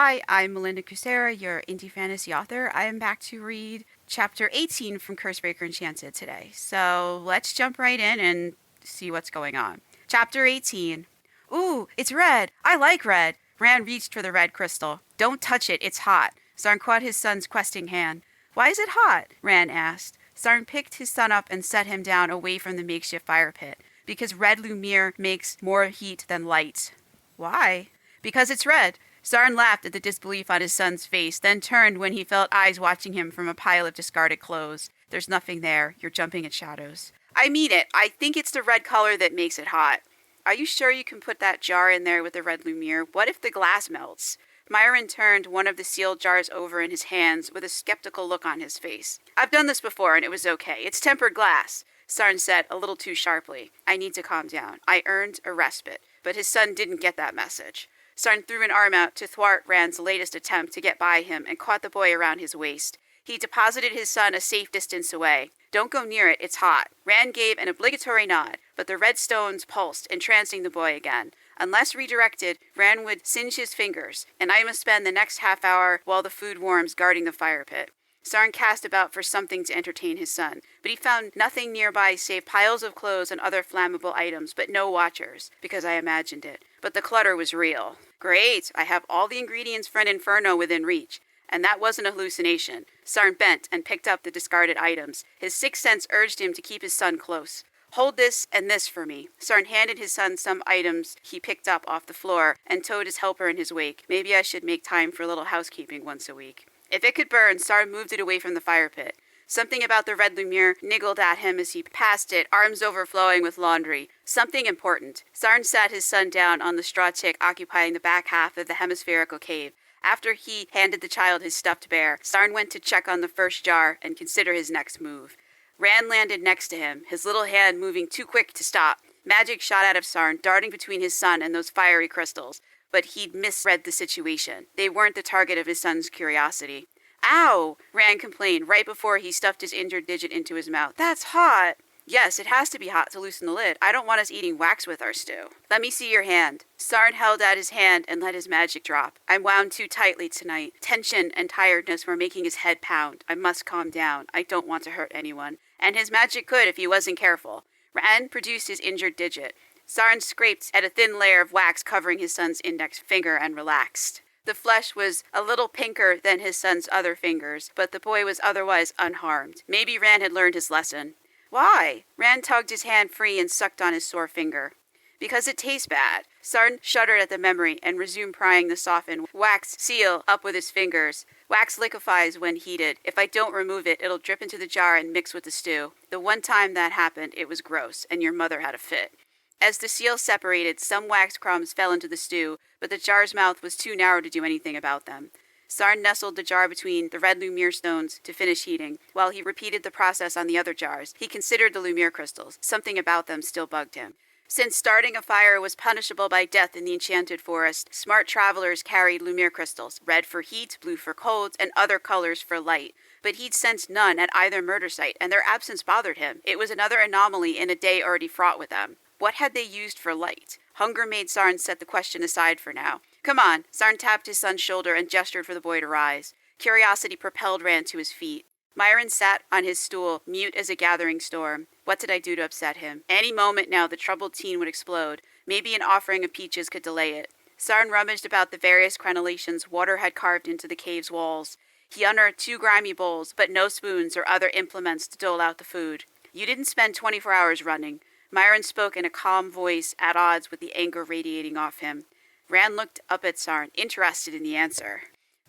Hi, I'm Melinda Kucsera, your indie fantasy author. I am back to read chapter 18 from Curse Breaker Enchanted today. So let's jump right in and see what's going on. Chapter 18. Ooh, it's red. I like red. Rand reached for the red crystal. Don't touch it, it's hot. Sarn caught his son's questing hand. Why is it hot? Rand asked. Sarn picked his son up and set him down away from the makeshift fire pit. Because red Lumiere makes more heat than light. Why? Because it's red. Sarn laughed at the disbelief on his son's face, then turned when he felt eyes watching him from a pile of discarded clothes. There's nothing there. You're jumping at shadows. I mean it. I think it's the red color that makes it hot. Are you sure you can put that jar in there with the red Lumiere? What if the glass melts? Myron turned one of the sealed jars over in his hands with a skeptical look on his face. I've done this before and it was okay. It's tempered glass, Sarn said a little too sharply. I need to calm down. I earned a respite. But his son didn't get that message. Sarn threw an arm out to thwart Rand's latest attempt to get by him and caught the boy around his waist. He deposited his son a safe distance away. Don't go near it, it's hot. Rand gave an obligatory nod, but the red stones pulsed, entrancing the boy again. Unless redirected, Rand would singe his fingers, and I must spend the next half hour while the food warms guarding the fire pit. Sarn cast about for something to entertain his son, but he found nothing nearby save piles of clothes and other flammable items, but no watchers, because I imagined it. But the clutter was real. Great, I have all the ingredients for an inferno within reach. And that wasn't a hallucination. Sarn bent and picked up the discarded items. His sixth sense urged him to keep his son close. Hold this and this for me. Sarn handed his son some items he picked up off the floor and towed his helper in his wake. Maybe I should make time for a little housekeeping once a week. If it could burn, Sarn moved it away from the fire pit. Something about the red Lumiere niggled at him as he passed it, arms overflowing with laundry. Something important. Sarn sat his son down on the straw tick occupying the back half of the hemispherical cave. After he handed the child his stuffed bear, Sarn went to check on the first jar and consider his next move. Rand landed next to him, his little hand moving too quick to stop. Magic shot out of Sarn, darting between his son and those fiery crystals. But he'd misread the situation. They weren't the target of his son's curiosity. Ow! Rand complained right before he stuffed his injured digit into his mouth. That's hot! Yes, it has to be hot to loosen the lid. I don't want us eating wax with our stew. Let me see your hand. Sarn held out his hand and let his magic drop. I'm wound too tightly tonight. Tension and tiredness were making his head pound. I must calm down. I don't want to hurt anyone. And his magic could if he wasn't careful. Rand produced his injured digit. Sarn scraped at a thin layer of wax covering his son's index finger and relaxed. The flesh was a little pinker than his son's other fingers, but the boy was otherwise unharmed. Maybe Rand had learned his lesson. Why? Rand tugged his hand free and sucked on his sore finger. Because it tastes bad. Sarn shuddered at the memory and resumed prying the softened wax seal up with his fingers. Wax liquefies when heated. If I don't remove it, it'll drip into the jar and mix with the stew. The one time that happened, it was gross, and your mother had a fit. As the seal separated, some wax crumbs fell into the stew, but the jar's mouth was too narrow to do anything about them. Sarn nestled the jar between the red Lumiere stones to finish heating. While he repeated the process on the other jars, he considered the Lumiere crystals. Something about them still bugged him. Since starting a fire was punishable by death in the enchanted forest, smart travelers carried Lumiere crystals, red for heat, blue for cold, and other colors for light. But he'd sensed none at either murder site, and their absence bothered him. It was another anomaly in a day already fraught with them. What had they used for light? Hunger made Sarn set the question aside for now. Come on, Sarn tapped his son's shoulder and gestured for the boy to rise. Curiosity propelled Rand to his feet. Myron sat on his stool, mute as a gathering storm. What did I do to upset him? Any moment now the troubled teen would explode. Maybe an offering of peaches could delay it. Sarn rummaged about the various crenellations water had carved into the cave's walls. He unearthed 2 grimy bowls, but no spoons or other implements to dole out the food. You didn't spend 24 hours running. Myron spoke in a calm voice, at odds with the anger radiating off him. Rand looked up at Sarn, interested in the answer.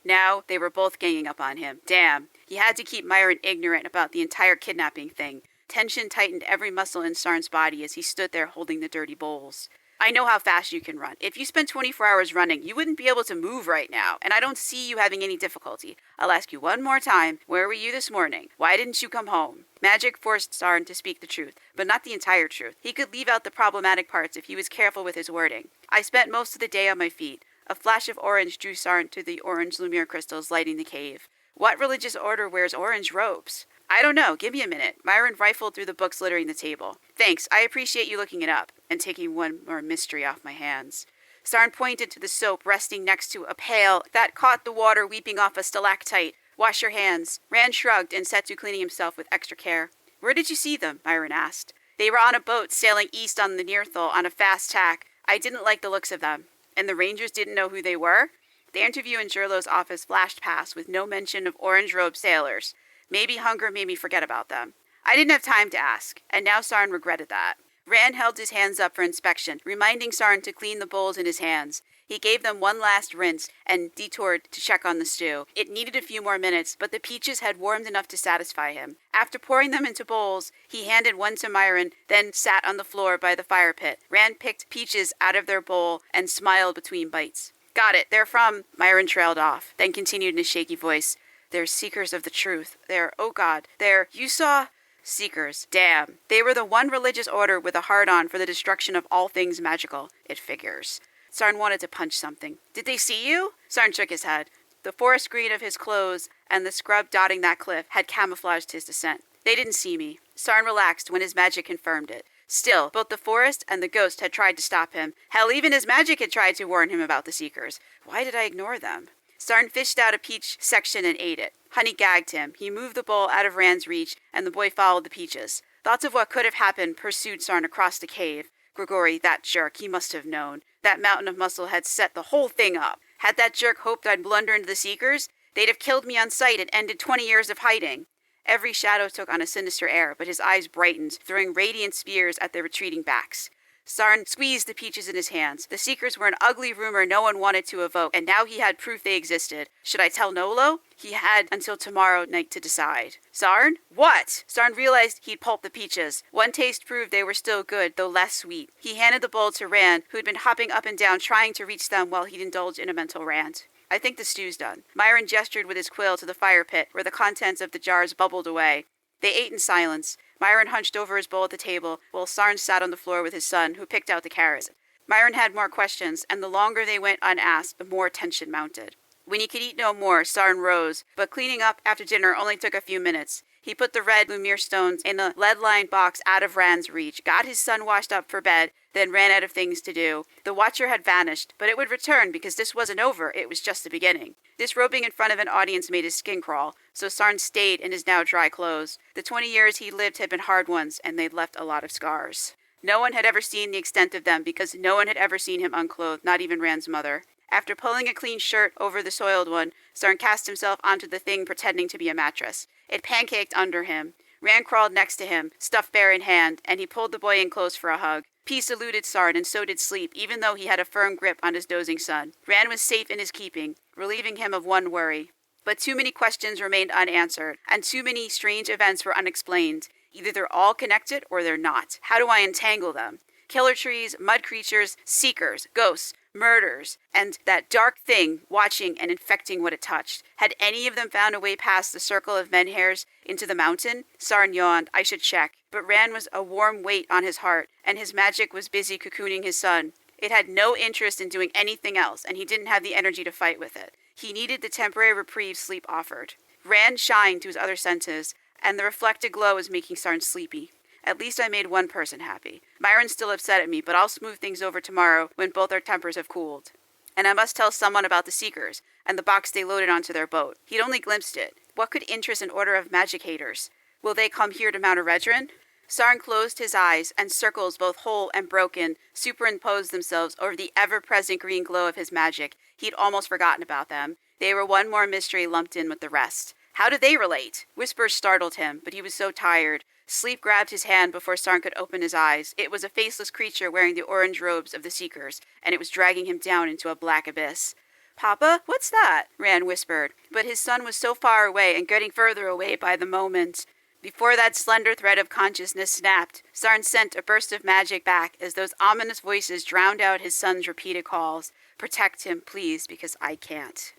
Now they were both ganging up on him. Damn, he had to keep Myron ignorant about the entire kidnapping thing. Tension tightened every muscle in Sarn's body as he stood there holding the dirty bowls. I know how fast you can run. If you spent 24 hours running, you wouldn't be able to move right now, and I don't see you having any difficulty. I'll ask you one more time. Where were you this morning? Why didn't you come home? Magic forced Sarn to speak the truth, but not the entire truth. He could leave out the problematic parts if he was careful with his wording. I spent most of the day on my feet. A flash of orange drew Sarn to the orange Lumiere crystals lighting the cave. What religious order wears orange robes? I don't know. Give me a minute. Myron rifled through the books littering the table. Thanks. I appreciate you looking it up and taking one more mystery off my hands. Sarn pointed to the soap resting next to a pail that caught the water weeping off a stalactite. Wash your hands. Rand shrugged and set to cleaning himself with extra care. Where did you see them? Myron asked. They were on a boat sailing east on the Nearthal on a fast tack. I didn't like the looks of them. And the Rangers didn't know who they were? The interview in Jurlo's office flashed past with no mention of orange-robed sailors. Maybe hunger made me forget about them. I didn't have time to ask, and now Sarn regretted that. Rand held his hands up for inspection, reminding Sarn to clean the bowls in his hands. He gave them one last rinse and detoured to check on the stew. It needed a few more minutes, but the peaches had warmed enough to satisfy him. After pouring them into bowls, he handed one to Myron, then sat on the floor by the fire pit. Rand picked peaches out of their bowl and smiled between bites. Got it. They're from... Myron trailed off, then continued in a shaky voice. They're seekers of the truth. They're... Oh God. They're... You saw... Seekers. Damn. They were the one religious order with a hard-on for the destruction of all things magical. It figures. Sarn wanted to punch something. Did they see you? Sarn shook his head. The forest green of his clothes and the scrub dotting that cliff had camouflaged his descent. They didn't see me. Sarn relaxed when his magic confirmed it. Still, both the forest and the ghost had tried to stop him. Hell, even his magic had tried to warn him about the Seekers. Why did I ignore them? Sarn fished out a peach section and ate it. Honey gagged him. He moved the bowl out of Rand's reach, and the boy followed the peaches. Thoughts of what could have happened pursued Sarn across the cave. Grigori, that jerk, he must have known. That mountain of muscle had set the whole thing up. Had that jerk hoped I'd blunder into the Seekers, they'd have killed me on sight and ended 20 years of hiding. Every shadow took on a sinister air, but his eyes brightened, throwing radiant spears at their retreating backs. Sarn squeezed the peaches in his hands. The Seekers were an ugly rumor no one wanted to evoke, and now he had proof they existed. Should I tell Nolo? He had until tomorrow night to decide. Sarn? What? Sarn realized he'd pulped the peaches. One taste proved they were still good, though less sweet. He handed the bowl to Rand, who'd been hopping up and down trying to reach them while he'd indulged in a mental rant. I think the stew's done. Myron gestured with his quill to the fire pit, where the contents of the jars bubbled away. They ate in silence. Myron hunched over his bowl at the table, while Sarn sat on the floor with his son, who picked out the carrots. Myron had more questions, and the longer they went unasked, the more tension mounted. When he could eat no more, Sarn rose, but cleaning up after dinner only took a few minutes. He put the red Lumiere stones in a lead-lined box out of Rand's reach, got his son washed up for bed, then ran out of things to do. The Watcher had vanished, but it would return because this wasn't over, it was just the beginning. Disrobing in front of an audience made his skin crawl, so Sarn stayed in his now dry clothes. The 20 years he lived had been hard ones, and they'd left a lot of scars. No one had ever seen the extent of them because no one had ever seen him unclothed, not even Rand's mother. After pulling a clean shirt over the soiled one, Sarn cast himself onto the thing pretending to be a mattress. It pancaked under him. Rand crawled next to him, stuffed bear in hand, and he pulled the boy in close for a hug. Peace eluded Sarn, and so did sleep, even though he had a firm grip on his dozing son. Rand was safe in his keeping, relieving him of one worry. But too many questions remained unanswered, and too many strange events were unexplained. Either they're all connected, or they're not. How do I untangle them? Killer trees, mud creatures, seekers, ghosts, murders, and that dark thing watching and infecting what it touched. Had any of them found a way past the circle of menhirs into the mountain? Sarn yawned. I should check. But Rand was a warm weight on his heart, and his magic was busy cocooning his son. It had no interest in doing anything else, and he didn't have the energy to fight with it. He needed the temporary reprieve sleep offered. Rand shined to his other senses, and the reflected glow was making Sarn sleepy. At least I made one person happy. Myron's still upset at me, but I'll smooth things over tomorrow when both our tempers have cooled. And I must tell someone about the Seekers, and the box they loaded onto their boat. He'd only glimpsed it. What could interest an order of magic haters? Will they come here to Mount Eredrin? Sarn closed his eyes, and circles both whole and broken superimposed themselves over the ever-present green glow of his magic. He'd almost forgotten about them. They were one more mystery lumped in with the rest. How did they relate? Whispers startled him, but he was so tired. Sleep grabbed his hand before Sarn could open his eyes. It was a faceless creature wearing the orange robes of the Seekers, and it was dragging him down into a black abyss. Papa, what's that? Rand whispered, but his son was so far away and getting further away by the moment. Before that slender thread of consciousness snapped, Sarn sent a burst of magic back as those ominous voices drowned out his son's repeated calls. Protect him, please, because I can't.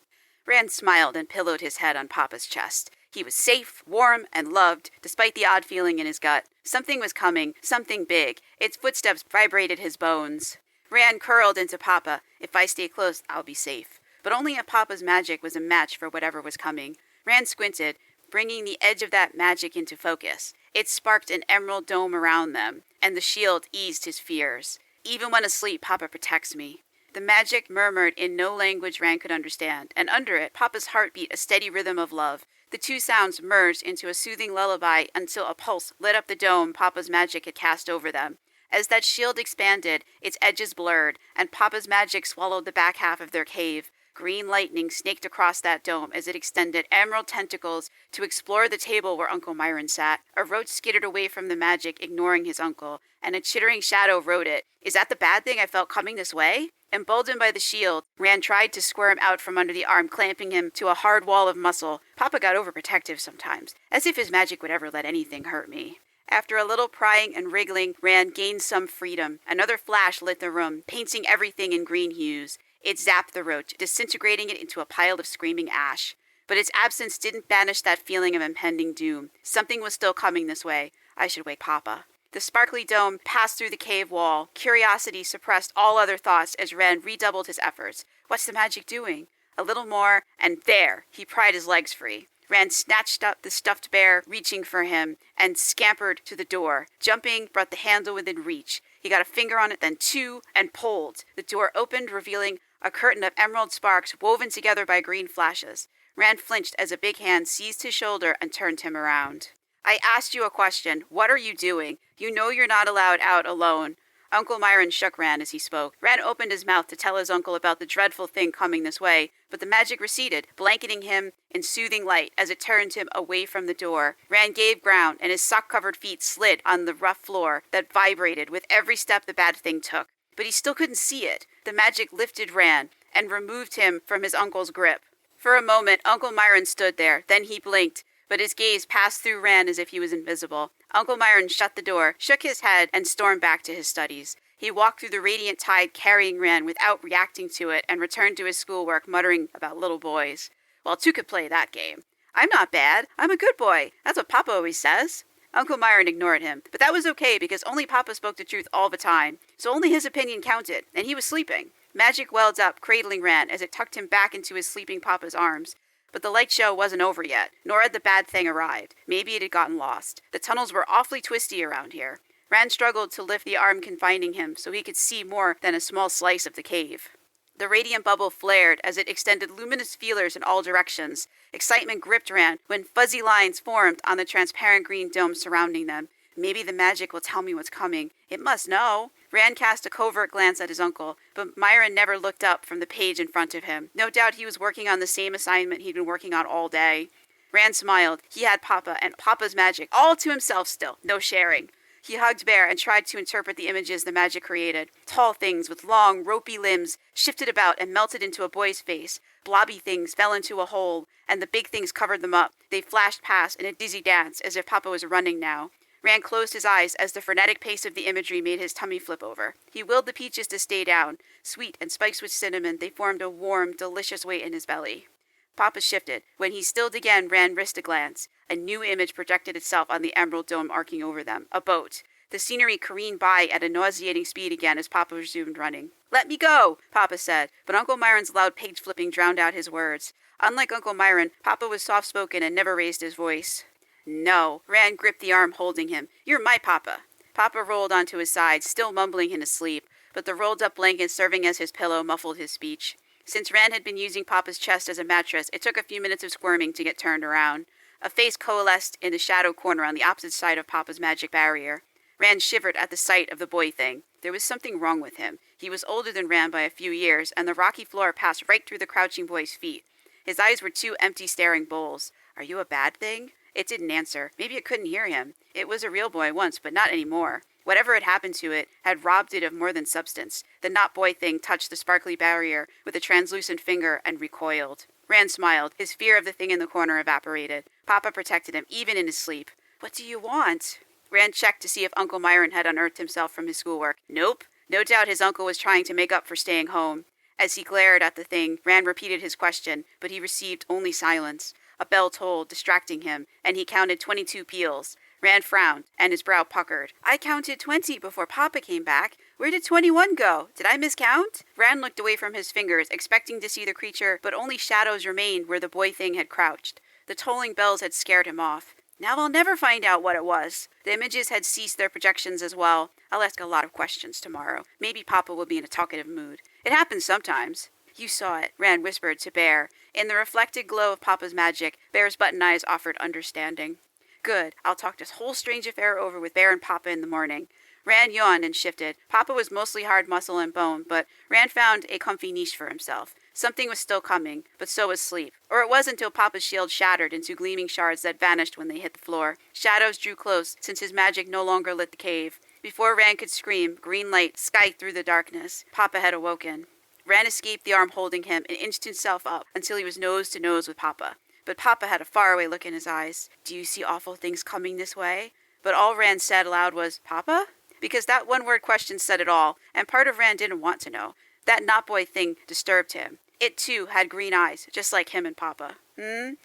Rand smiled and pillowed his head on Papa's chest. He was safe, warm, and loved, despite the odd feeling in his gut. Something was coming, something big. Its footsteps vibrated his bones. Rand curled into Papa. If I stay close, I'll be safe. But only if Papa's magic was a match for whatever was coming. Rand squinted, bringing the edge of that magic into focus. It sparked an emerald dome around them, and the shield eased his fears. Even when asleep, Papa protects me. The magic murmured in no language Rand could understand, and under it, Papa's heart beat a steady rhythm of love. The two sounds merged into a soothing lullaby until a pulse lit up the dome Papa's magic had cast over them. As that shield expanded, its edges blurred, and Papa's magic swallowed the back half of their cave. Green lightning snaked across that dome as it extended emerald tentacles to explore the table where Uncle Myron sat. A roach skittered away from the magic, ignoring his uncle, and a chittering shadow wrote it. "Is that the bad thing I felt coming this way?" Emboldened by the shield, Rand tried to squirm out from under the arm, clamping him to a hard wall of muscle. Papa got overprotective sometimes, as if his magic would ever let anything hurt me. After a little prying and wriggling, Rand gained some freedom. Another flash lit the room, painting everything in green hues. It zapped the roach, disintegrating it into a pile of screaming ash. But its absence didn't banish that feeling of impending doom. Something was still coming this way. I should wake Papa. The sparkly dome passed through the cave wall. Curiosity suppressed all other thoughts as Rand redoubled his efforts. What's the magic doing? A little more, and there! He pried his legs free. Rand snatched up the stuffed bear, reaching for him, and scampered to the door. Jumping brought the handle within reach. He got a finger on it, then two, and pulled. The door opened, revealing a curtain of emerald sparks woven together by green flashes. Rand flinched as a big hand seized his shoulder and turned him around. I asked you a question. What are you doing? You know you're not allowed out alone. Uncle Myron shook Rand as he spoke. Rand opened his mouth to tell his uncle about the dreadful thing coming this way, but the magic receded, blanketing him in soothing light as it turned him away from the door. Rand gave ground, and his sock-covered feet slid on the rough floor that vibrated with every step the bad thing took. But he still couldn't see it. The magic lifted Rand and removed him from his uncle's grip. For a moment, Uncle Myron stood there. Then he blinked, but his gaze passed through Rand as if he was invisible. Uncle Myron shut the door, shook his head, and stormed back to his studies. He walked through the radiant tide carrying Rand without reacting to it and returned to his schoolwork, muttering about little boys. Well, two could play that game. I'm not bad. I'm a good boy. That's what Papa always says. Uncle Myron ignored him, but that was okay because only Papa spoke the truth all the time, so only his opinion counted, and he was sleeping. Magic welled up, cradling Rand as it tucked him back into his sleeping Papa's arms. But the light show wasn't over yet, nor had the bad thing arrived. Maybe it had gotten lost. The tunnels were awfully twisty around here. Rand struggled to lift the arm confining him so he could see more than a small slice of the cave. The radiant bubble flared as it extended luminous feelers in all directions. Excitement gripped Rand when fuzzy lines formed on the transparent green dome surrounding them. Maybe the magic will tell me what's coming. It must know. Rand cast a covert glance at his uncle, but Myron never looked up from the page in front of him. No doubt he was working on the same assignment he'd been working on all day. Rand smiled. He had Papa and Papa's magic all to himself still. No sharing. He hugged Bear and tried to interpret the images the magic created. Tall things with long, ropey limbs shifted about and melted into a boy's face. Blobby things fell into a hole, and the big things covered them up. They flashed past in a dizzy dance, as if Papa was running now. Rand closed his eyes as the frenetic pace of the imagery made his tummy flip over. He willed the peaches to stay down. Sweet and spiced with cinnamon, they formed a warm, delicious weight in his belly. Papa shifted. When he stilled again, Rand risked a glance. A new image projected itself on the emerald dome arcing over them. A boat. The scenery careened by at a nauseating speed again as Papa resumed running. "Let me go," Papa said, but Uncle Myron's loud page-flipping drowned out his words. Unlike Uncle Myron, Papa was soft-spoken and never raised his voice. "No." Rand gripped the arm holding him. "You're my Papa." Papa rolled onto his side, still mumbling in his sleep, but the rolled-up blanket serving as his pillow muffled his speech. Since Rand had been using Papa's chest as a mattress, it took a few minutes of squirming to get turned around. A face coalesced in the shadow corner on the opposite side of Papa's magic barrier. Rand shivered at the sight of the boy thing. There was something wrong with him. He was older than Rand by a few years, and the rocky floor passed right through the crouching boy's feet. His eyes were two empty staring bowls. "Are you a bad thing?" It didn't answer. Maybe it couldn't hear him. It was a real boy once, but not anymore. Whatever had happened to it had robbed it of more than substance. The not-boy thing touched the sparkly barrier with a translucent finger and recoiled. Rand smiled. His fear of the thing in the corner evaporated. Papa protected him, even in his sleep. "What do you want?" Rand checked to see if Uncle Myron had unearthed himself from his schoolwork. Nope. No doubt his uncle was trying to make up for staying home. As he glared at the thing, Rand repeated his question, but he received only silence. A bell tolled, distracting him, and he counted 22 peals. Rand frowned, and his brow puckered. "I counted 20 before Papa came back. Where did 21 go? Did I miscount?" Rand looked away from his fingers, expecting to see the creature, but only shadows remained where the boy thing had crouched. The tolling bells had scared him off. Now I'll never find out what it was. The images had ceased their projections as well. I'll ask a lot of questions tomorrow. Maybe Papa will be in a talkative mood. It happens sometimes. You saw it, Rand whispered to Bear. In the reflected glow of Papa's magic, Bear's button eyes offered understanding. Good. I'll talk this whole strange affair over with Bear and Papa in the morning. Rand yawned and shifted. Papa was mostly hard muscle and bone, but Rand found a comfy niche for himself. Something was still coming, but so was sleep. Or it was until Papa's shield shattered into gleaming shards that vanished when they hit the floor. Shadows drew close, since his magic no longer lit the cave. Before Rand could scream, green light skied through the darkness. Papa had awoken. Rand escaped the arm holding him and inched himself up until he was nose to nose with Papa. But Papa had a faraway look in his eyes. Do you see awful things coming this way? But all Rand said aloud was, Papa? Because that one-word question said it all, and part of Rand didn't want to know. That Knotboy thing disturbed him. It, too, had green eyes, just like him and Papa.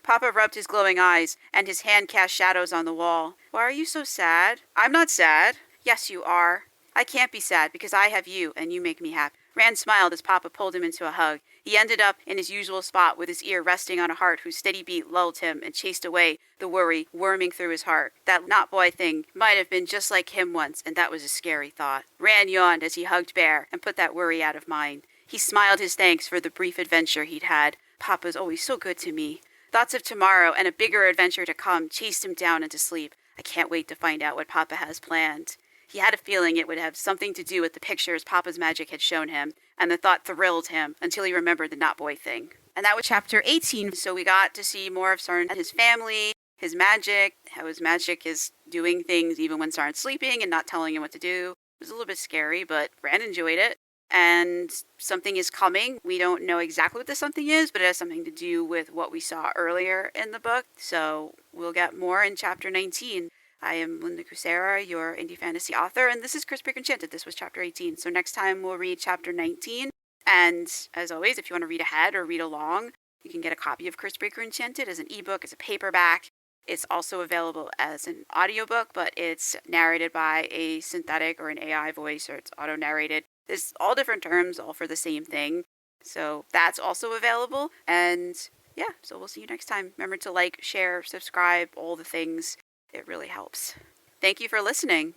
Papa rubbed his glowing eyes, and his hand cast shadows on the wall. Why are you so sad? I'm not sad. Yes, you are. I can't be sad, because I have you, and you make me happy. Rand smiled as Papa pulled him into a hug. He ended up in his usual spot with his ear resting on a heart whose steady beat lulled him and chased away the worry worming through his heart. That Knotboy thing might have been just like him once, and that was a scary thought. Rand yawned as he hugged Bear and put that worry out of mind. He smiled his thanks for the brief adventure he'd had. Papa's always so good to me. Thoughts of tomorrow and a bigger adventure to come chased him down into sleep. I can't wait to find out what Papa has planned. He had a feeling it would have something to do with the pictures Papa's magic had shown him, and the thought thrilled him until he remembered the Knotboy thing. And that was chapter 18, so we got to see more of Sarn and his family, his magic, how his magic is doing things even when Sarn's sleeping and not telling him what to do. It was a little bit scary, but Rand enjoyed it. And something is coming. We don't know exactly what the something is, but it has something to do with what we saw earlier in the book, so we'll get more in chapter 19. I am Melinda Kucsera, your indie fantasy author, and this is Curse Breaker Enchanted. This was chapter 18. So next time we'll read chapter 19. And as always, if you want to read ahead or read along, you can get a copy of Curse Breaker Enchanted as an ebook, as a paperback. It's also available as an audiobook, but it's narrated by a synthetic or an AI voice, or it's auto-narrated. There's all different terms, all for the same thing. So that's also available. And yeah, so we'll see you next time. Remember to like, share, subscribe, all the things. It really helps. Thank you for listening.